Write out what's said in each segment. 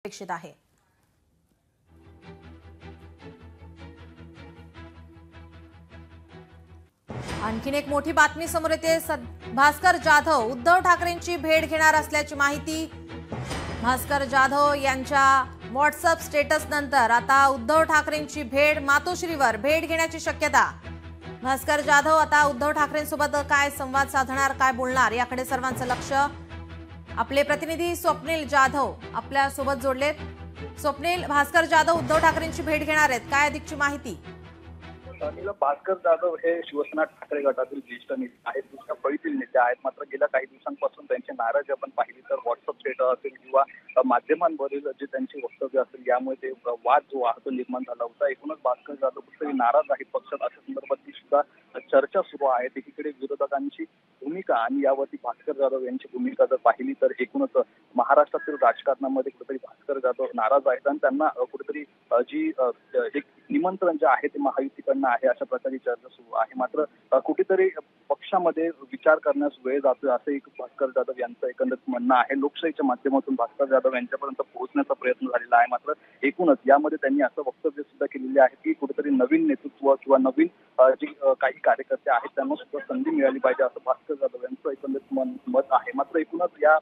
अपेक्षित आहे। आणखीन एक मोठी बातमी समोर येते। भास्कर जाधव उद्धव ठाकरेंची भेट घेणार असल्याची माहिती। भास्कर जाधव यांच्या व्हॉट्सअप स्टेटस नंतर आता उद्धव ठाकरेंची भेट मातोश्रीवर भेट घेण्याची शक्यता। भास्कर जाधव आता उद्धव ठाकरेंसोबत काय संवाद साधणार, काय बोलणार याकडे सर्वांचं लक्ष। आपले प्रतिनिधी स्वप्नील जाधव आपल्या सोबत जोडलेत। स्वप्नील, भास्कर जाधव उद्धव ठाकरेंची भेट घेणार आहेत, काय अधिकची माहिती? भास्कर जाधव हे शिवसेना ठाकरे गटातील ज्येष्ठ नेते आहेत, दुसऱ्या फळीतील नेते आहेत। मात्र गेल्या काही दिवसांपासून त्यांची नाराजी आपण पाहिली तर व्हॉट्सअप स्टेटस असेल किंवा माध्यमांवरील जे त्यांची वक्तव्य असेल यामुळे ते वाद जो आहे तो निर्माण झाला होता। एकूणच भास्कर जाधव कुठेतरी नाराज आहेत पक्षात, अशा संदर्भातली सुद्धा चर्चा सुरू आहे। एकीकडे विरोधकांची भूमिका आणि यावरती भास्कर जाधव यांची भूमिका जर पाहिली तर एकूणच महाराष्ट्रातील राजकारणामध्ये कुठेतरी भास्कर जाधव नाराज आहेत आणि त्यांना कुठेतरी जी एक निमंत्रण जे आहे ते महायुतीकडनं आहे अशा प्रकारची चर्चा सुरू आहे। मात्र कुठेतरी पक्षामध्ये विचार करण्यास वेळ जातोय असं एक भास्कर जाधव यांचं एकंदरीत म्हणणं आहे। लोकशाहीच्या माध्यमातून भास्कर जाधव यांच्यापर्यंत पोहोचण्याचा प्रयत्न झालेला आहे। मात्र एकूणच यामध्ये त्यांनी असं वक्तव्य सुद्धा केलेले आहे की कुठेतरी नवीन नेतृत्व किंवा नवीन जी काही कार्यकर्ते आहेत त्यांना सुद्धा संधी मिळाली पाहिजे असं भास्कर जाधव यांचं एकंदरीत मत आहे। मात्र एकूणच या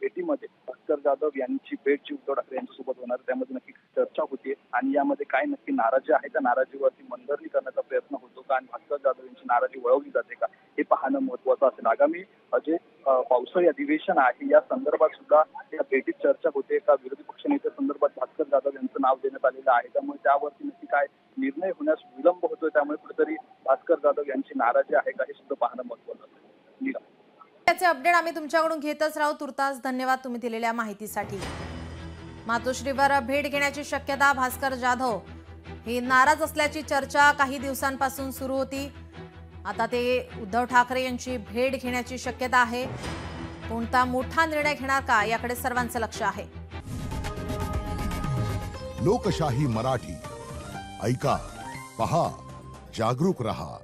भेटीमध्ये भास्कर जाधव यांची भेट जी उद्धव ठाकरे यांच्यासोबत होणार त्यामध्ये नक्की चर्चा होतीये आणि यामध्ये काय नक्की नाराजी आहे त्या नाराजीवरती मनधरणी करण्याचा प्रयत्न होतो का आणि भास्कर जाधव यांची नाराजी वळवली जाते का हे पाहणं महत्त्वाचं असेल। आगामी जे पावसाळी अधिवेशन आहे या संदर्भात सुद्धा या भेटीत चर्चा होते का विरोधी पक्षनेत्या संदर्भात भास्कर जाधव यांचं नाव देण्यात आलेलं आहे, त्यामुळे त्यावरती नक्की काय निर्णय होण्यास विलंब होतोय, त्यामुळे कुठेतरी भास्कर जाधव यांची नाराजी आहे का हे सुद्धा पाहणं महत्त्वाचं असेल। त्याचे अपडेट आम्ही तुमच्याकडून घेतच राहू। तुर्तास धन्यवाद तुम्ही दिलेल्या माहितीसाठी। मातोश्रीवर भेट घेण्याची शक्यता, भास्कर जाधव हे नाराज असल्याची चर्चा काही दिवसांपासून सुरू होती। आता ते उद्धव ठाकरे यांची भेट घेण्याची शक्यता आहे। कोणता मोठा निर्णय घेणार का याकडे सर्वांचं लक्ष आहे। लोकशाही मराठी ऐका, पहा, जागरूक रहा।